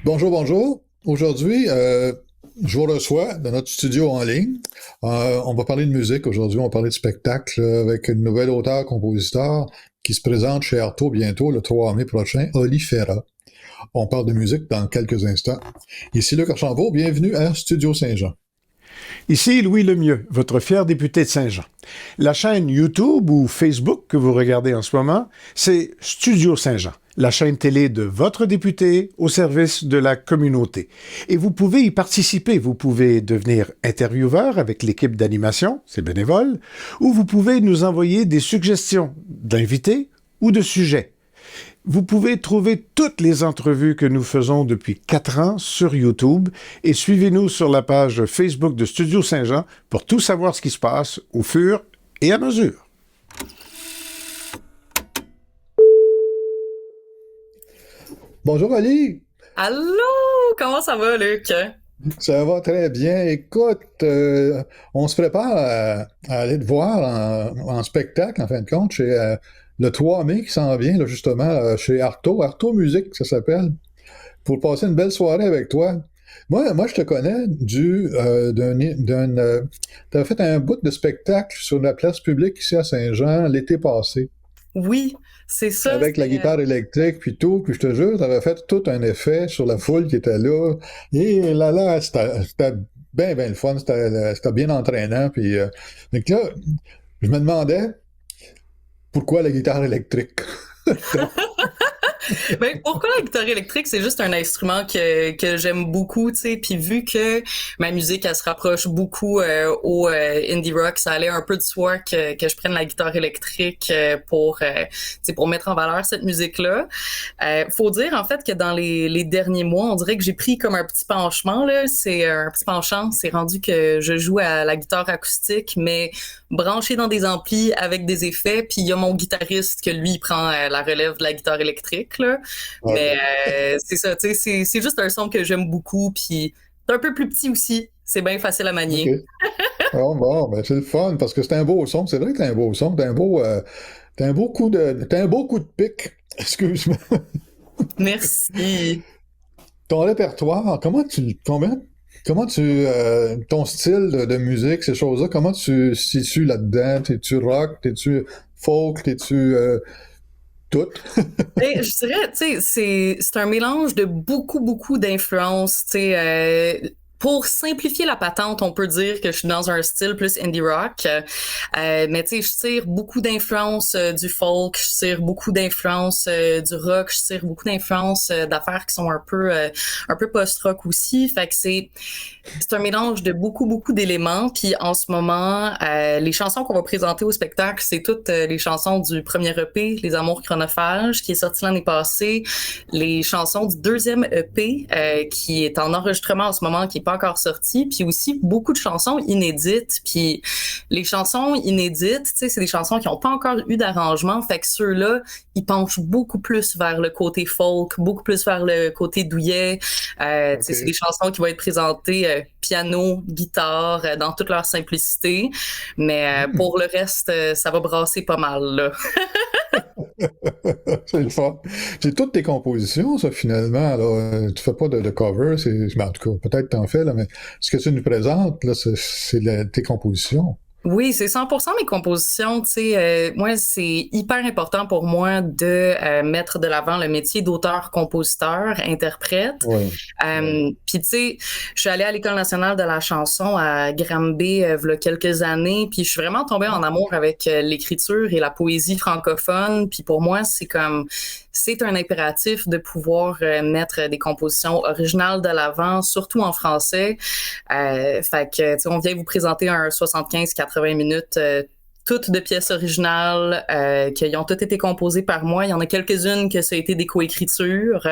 Bonjour, bonjour. Aujourd'hui, je vous reçois dans notre studio en ligne. On va parler de musique aujourd'hui, on va parler de spectacle avec une nouvelle auteure-compositeur qui se présente chez Artaud bientôt, le 3 mai prochain, Oli Ferra. On parle de musique dans quelques instants. Ici Luc Archambault, bienvenue à Studio Saint-Jean. Ici Louis Lemieux, votre fier député de Saint-Jean. La chaîne YouTube ou Facebook que vous regardez en ce moment, c'est Studio Saint-Jean, la chaîne télé de votre député au service de la communauté. Et vous pouvez y participer. Vous pouvez devenir intervieweur avec l'équipe d'animation, c'est bénévole, ou vous pouvez nous envoyer des suggestions d'invités ou de sujets. Vous pouvez trouver toutes les entrevues que nous faisons depuis 4 ans sur YouTube et suivez-nous sur la page Facebook de Studio Saint-Jean pour tout savoir ce qui se passe au fur et à mesure. Bonjour Ali! Allô! Comment ça va, Luc? Ça va très bien. Écoute, on se prépare à aller te voir en spectacle, en fin de compte, chez le 3 mai qui s'en vient, là, justement, chez Artaud. Artaud Musique, ça s'appelle. Pour passer une belle soirée avec toi. Moi je te connais t'as fait un bout de spectacle sur la place publique ici à Saint-Jean l'été passé. Oui, c'est ça. Avec la guitare électrique puis tout, puis je te jure, t'avais fait tout un effet sur la foule qui était là. Et là, c'était bien le fun, c'était bien entraînant. Puis, donc là, je me demandais pourquoi la guitare électrique. Ben, pourquoi la guitare électrique? C'est juste un instrument que j'aime beaucoup, tu sais. Puis vu que ma musique, elle se rapproche beaucoup au indie rock, ça allait un peu de soi que je prenne la guitare électrique pour mettre en valeur cette musique-là. Faut dire, en fait, que dans les derniers mois, on dirait que j'ai pris comme un petit penchement, là. C'est un petit penchant. C'est rendu que je joue à la guitare acoustique, mais branché dans des amplis avec des effets. Puis il y a mon guitariste que lui, il prend la relève de la guitare électrique. Là. Okay. Mais c'est ça, tu sais, c'est juste un son que j'aime beaucoup, puis c'est un peu plus petit aussi, c'est bien facile à manier. Okay. Bon, ben c'est le fun, parce que c'est un beau son, c'est vrai que t'as un beau son, t'as un beau coup de pic, excuse-moi. Merci. Ton répertoire, ton style de musique, ces choses-là, comment tu situes là-dedans? T'es-tu rock, t'es-tu folk, t'es-tu... tout. Et je dirais, tu sais, c'est un mélange de beaucoup d'influences, tu sais. Pour simplifier la patente, on peut dire que je suis dans un style plus indie rock, mais tu sais, je tire beaucoup d'influences du folk, je tire beaucoup d'influences du rock, je tire beaucoup d'influences d'affaires qui sont un peu post-rock aussi. Fait que c'est un mélange de beaucoup d'éléments. Puis en ce moment, les chansons qu'on va présenter au spectacle, c'est toutes les chansons du premier EP, Les Amours chronophages, qui est sorti l'année passée, les chansons du deuxième EP, qui est en enregistrement en ce moment, qui est pas encore sorti, puis aussi beaucoup de chansons inédites. Puis les chansons inédites, tu sais, c'est des chansons qui n'ont pas encore eu d'arrangement, fait que ceux-là, ils penchent beaucoup plus vers le côté folk, beaucoup plus vers le côté douillet. Okay. Tu sais, c'est des chansons qui vont être présentées piano, guitare, dans toute leur simplicité. Mais pour le reste, ça va brasser pas mal, là. C'est le fun. C'est toutes tes compositions, ça, finalement. Là. Tu fais pas de cover, en tout cas, peut-être que t'en fais, là, mais ce que tu nous présentes, là, c'est tes compositions. Oui, c'est 100% mes compositions. Tu sais, moi, c'est hyper important pour moi de mettre de l'avant le métier d'auteur, compositeur, interprète. Ouais. Puis tu sais, je suis allée à l'École nationale de la chanson à Granby il y a quelques années, puis je suis vraiment tombée en amour avec l'écriture et la poésie francophone. Puis pour moi, c'est un impératif de pouvoir mettre des compositions originales de l'avant, surtout en français. Fait que, tu sais, on vient vous présenter un 75-80 minutes toutes de pièces originales qui ont toutes été composées par moi. Il y en a quelques-unes que ça a été des coécritures,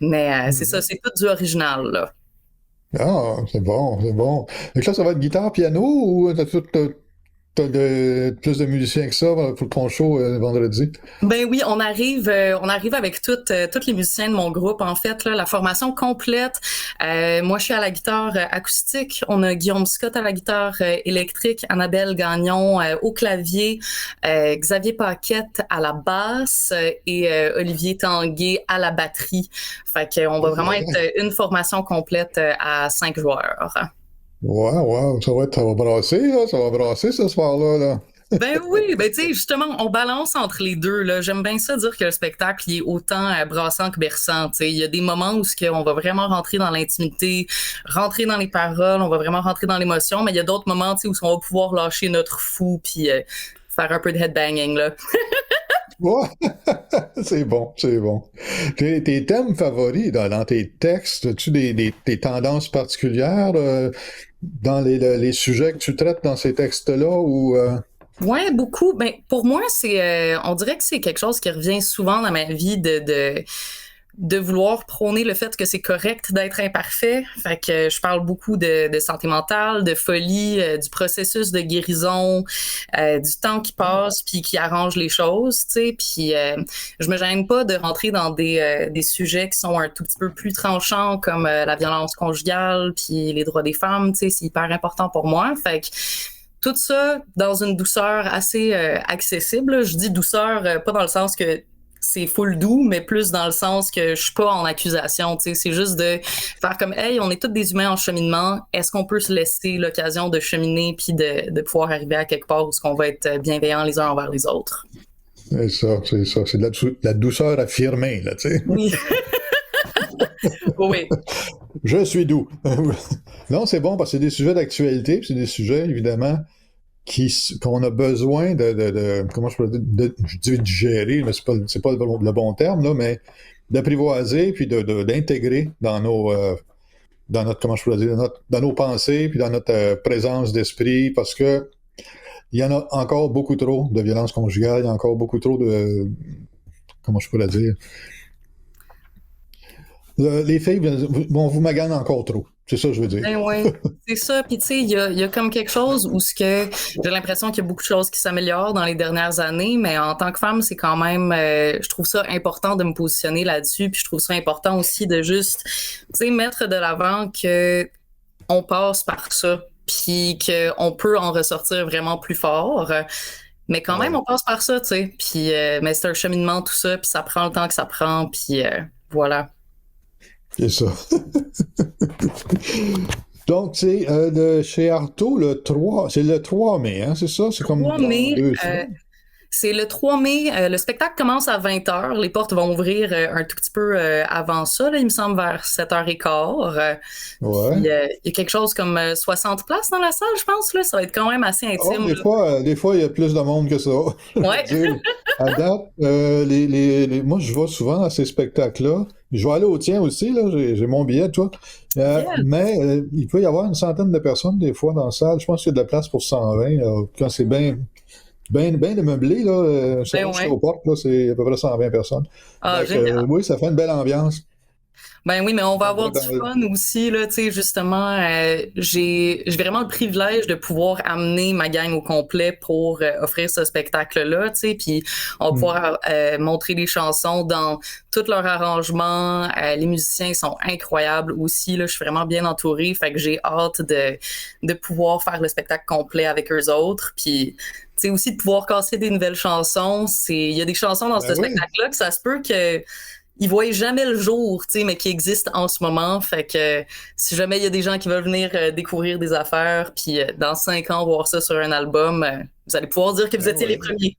mais c'est ça, c'est tout du original, là. Ah, c'est bon, c'est bon. Et là, ça va être guitare, piano ou t'as tout... t'as plus de musiciens que ça pour ton show vendredi? Ben oui, on arrive avec tous les musiciens de mon groupe, en fait, là, la formation complète. Moi, je suis à la guitare acoustique. On a Guillaume Scott à la guitare électrique, Annabelle Gagnon au clavier, Xavier Paquette à la basse et Olivier Tanguay à la batterie. Fait qu'on va vraiment être une formation complète à 5 joueurs. Wow, ça va brasser, là, ça va brasser ce soir-là, là. Ben oui, ben tu sais, justement, on balance entre les deux, là. J'aime bien ça dire que le spectacle, il est autant brassant que berçant, tu sais. Il y a des moments où on va vraiment rentrer dans l'intimité, rentrer dans les paroles, on va vraiment rentrer dans l'émotion, mais il y a d'autres moments, tu sais, où on va pouvoir lâcher notre fou puis faire un peu de headbanging, là. Ouais, c'est bon, c'est bon. Tes thèmes favoris dans tes textes, as-tu des tendances particulières dans les sujets que tu traites dans ces textes-là ou Ouais, beaucoup. Ben pour moi, on dirait que c'est quelque chose qui revient souvent dans ma vie de vouloir prôner le fait que c'est correct d'être imparfait. Fait que je parle beaucoup de santé mentale, de folie, du processus de guérison, du temps qui passe puis qui arrange les choses, tu sais. Puis je me gêne pas de rentrer dans des sujets qui sont un tout petit peu plus tranchants comme la violence conjugale puis les droits des femmes, tu sais, c'est hyper important pour moi. Fait que tout ça dans une douceur assez accessible. Je dis douceur, pas dans le sens que c'est full doux, mais plus dans le sens que je suis pas en accusation, tu sais, c'est juste de faire comme, hey, on est tous des humains en cheminement, est-ce qu'on peut se laisser l'occasion de cheminer puis de pouvoir arriver à quelque part où on va être bienveillants les uns envers les autres? c'est ça, c'est de la douceur affirmée, là, tu sais. Oui. Oui. Je suis doux. Non, c'est bon parce que c'est des sujets d'actualité, puis c'est des sujets, évidemment, qu'on a besoin comment je pourrais dire, je dis digérer, mais c'est pas le bon terme, là, mais d'apprivoiser puis d'intégrer dans dans notre, comment je pourrais dire, dans nos pensées puis dans notre présence d'esprit parce que il y en a encore beaucoup trop de violences conjugales, il y a encore beaucoup trop comment je pourrais dire, les filles vous maganent encore trop. C'est ça que je veux dire. Ben ouais, c'est ça. Puis tu sais, il y a comme quelque chose où j'ai l'impression qu'il y a beaucoup de choses qui s'améliorent dans les dernières années, mais en tant que femme, c'est quand même, je trouve ça important de me positionner là-dessus. Puis je trouve ça important aussi de juste, tu sais, mettre de l'avant que on passe par ça, puis qu'on peut en ressortir vraiment plus fort. Mais quand même, on passe par ça, tu sais. Puis, mais c'est un cheminement, tout ça, puis ça prend le temps que ça prend, puis voilà. C'est ça. Donc, c'est chez Artaud, c'est le 3 mai, hein, c'est ça? C'est comme 3 mai, 2 semaines. c'est le 3 mai. Le spectacle commence à 20h. Les portes vont ouvrir un tout petit peu avant ça, là, il me semble vers 7h15. Ouais. Il y a quelque chose comme 60 places dans la salle, je pense. Là. Ça va être quand même assez intime. Des fois, il y a plus de monde que ça. Ouais. À date, moi, je vais souvent à ces spectacles-là. Je vais aller au tien aussi, là. J'ai mon billet, toi. Mais il peut y avoir une centaine de personnes, des fois, dans la salle. Je pense qu'il y a de la place pour 120. Là, quand c'est bien meublé, là. Aux portes, là, c'est à peu près 120 personnes. Ah, génial. Oui, ça fait une belle ambiance. Ben oui, mais on va avoir du fun aussi, là, tu sais, justement, j'ai vraiment le privilège de pouvoir amener ma gang au complet pour offrir ce spectacle-là, tu sais, puis on va pouvoir montrer les chansons dans tout leur arrangement, les musiciens sont incroyables aussi, là, je suis vraiment bien entourée, fait que j'ai hâte de pouvoir faire le spectacle complet avec eux autres, puis tu sais, aussi de pouvoir casser des nouvelles chansons, il y a des chansons dans ce spectacle-là que ça se peut que ils voient jamais le jour, tu sais, mais qui existent en ce moment. Fait que si jamais il y a des gens qui veulent venir découvrir des affaires, puis dans 5 ans voir ça sur un album, vous allez pouvoir dire que vous étiez les premiers.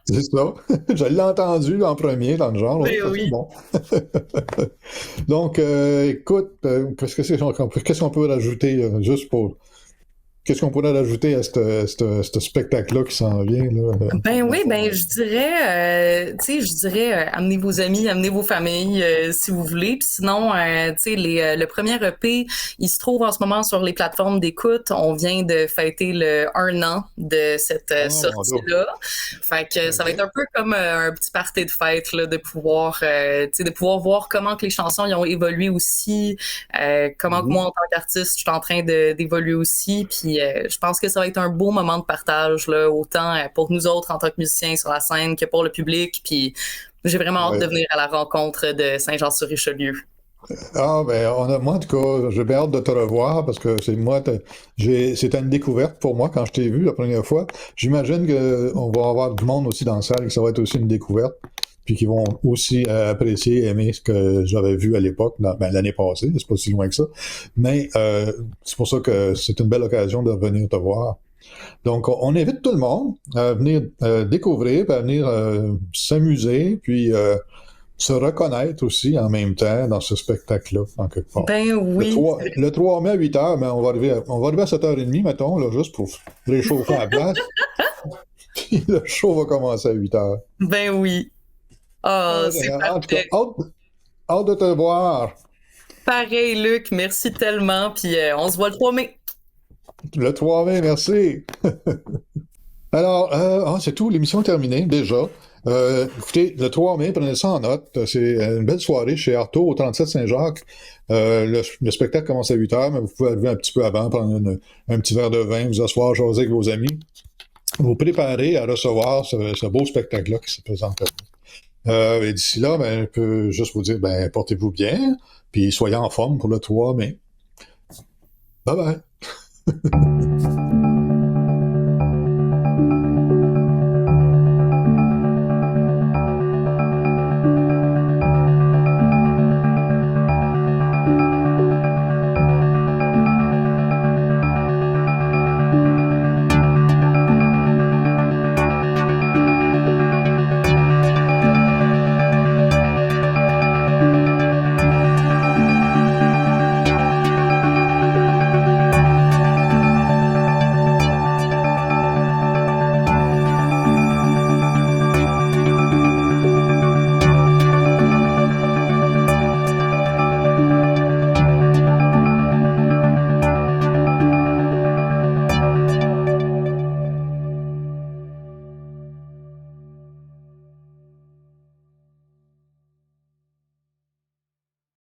C'est ça. Je l'ai entendu en premier dans le genre. Oui, oui. Bon. Donc, écoute, qu'est-ce qu'on peut rajouter juste pour... Qu'est-ce qu'on pourrait rajouter à ce spectacle-là qui s'en vient? Là, ben oui, ben je dirais, amenez vos amis, amenez vos familles si vous voulez. Puis sinon, tu sais, le premier EP, il se trouve en ce moment sur les plateformes d'écoute. On vient de fêter le 1 an de cette sortie-là. Fait que ça va être un peu comme un petit party de fête là, de pouvoir voir comment que les chansons ils ont évolué aussi, comment que moi en tant qu'artiste, je suis en train d'évoluer aussi. Puis Puis je pense que ça va être un beau moment de partage, là, autant pour nous autres en tant que musiciens sur la scène que pour le public. Puis j'ai vraiment hâte de venir à la rencontre de Saint-Jean-sur-Richelieu. Ah, ben, moi, en tout cas, j'ai bien hâte de te revoir parce que c'était une découverte pour moi quand je t'ai vu la première fois. J'imagine qu'on va avoir du monde aussi dans la salle et que ça va être aussi une découverte. Puis qu'ils vont aussi apprécier, aimer ce que j'avais vu à l'époque, l'année passée, c'est pas si loin que ça. Mais c'est pour ça que c'est une belle occasion de venir te voir. Donc, on invite tout le monde à venir découvrir, à venir s'amuser, puis se reconnaître aussi en même temps dans ce spectacle-là, en quelque part. Ben oui. Le 3 mai à 8h, mais on va arriver à 7h30, mettons, là, juste pour réchauffer la place. Puis le show va commencer à 8h. Ben oui. Oh, c'est en tout cas, parfait. hâte de te voir. Pareil, Luc, merci tellement. Puis on se voit le 3 mai. Le 3 mai, merci. Alors, c'est tout, l'émission est terminée, déjà. Écoutez, le 3 mai, prenez ça en note. C'est une belle soirée chez Artaud au 37 Saint-Jacques. Le spectacle commence à 8h, mais vous pouvez arriver un petit peu avant, prendre un petit verre de vin, vous asseoir, jaser avec vos amis. Vous préparer à recevoir ce beau spectacle-là qui se présente à vous. Et d'ici là, ben, je peux juste vous dire, ben, portez-vous bien, puis soyez en forme pour le 3 mai. Bye bye!